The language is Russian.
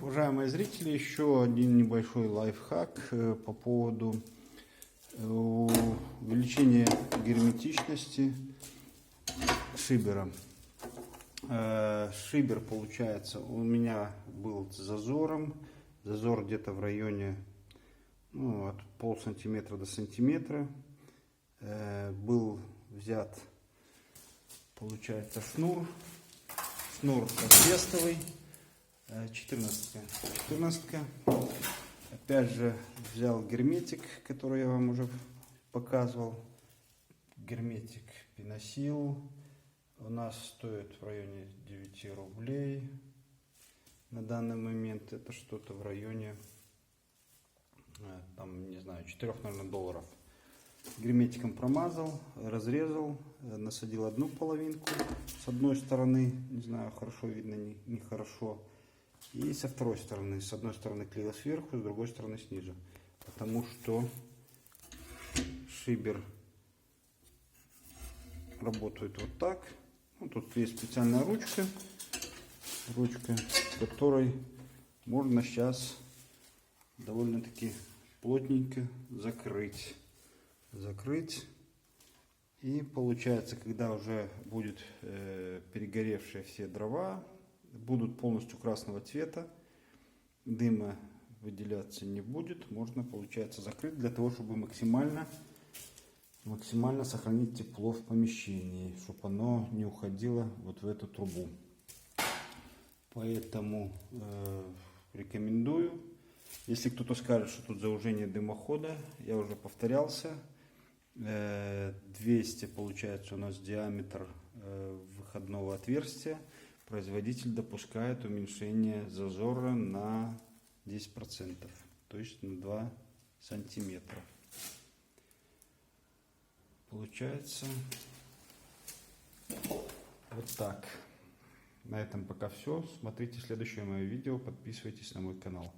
уважаемые зрители, еще один небольшой лайфхак по поводу увеличения герметичности шибера. Шибер, получается, у меня был с зазором. Зазор где-то в районе от полсантиметра до сантиметра. Был взят, получается, шнур асбестовый, 14. Опять же взял герметик, который я вам уже показывал. Герметик Пиносил у нас стоит в районе 9 рублей. На данный момент это что-то в районе, там, не знаю, 4, наверное, долларов. Герметиком промазал, разрезал, насадил одну половинку с одной стороны, не знаю, хорошо видно, нехорошо, и со второй стороны. С одной стороны клеил сверху, с другой стороны снизу, потому что шибер работает вот так. Тут есть специальная ручка, которой можно сейчас довольно-таки плотненько закрыть. И получается, когда уже будет перегоревшие все дрова, будут полностью красного цвета, дыма выделяться не будет, можно, получается, закрыть для того, чтобы максимально сохранить тепло в помещении, чтобы оно не уходило вот в эту трубу. Поэтому рекомендую. Если кто-то скажет, что тут заужение дымохода, я уже повторялся. 200 получается у нас диаметр выходного отверстия. Производитель допускает уменьшение зазора на 10%, то есть на 2 сантиметра. Получается вот так. На этом пока все. Смотрите следующее мое видео, подписывайтесь на мой канал.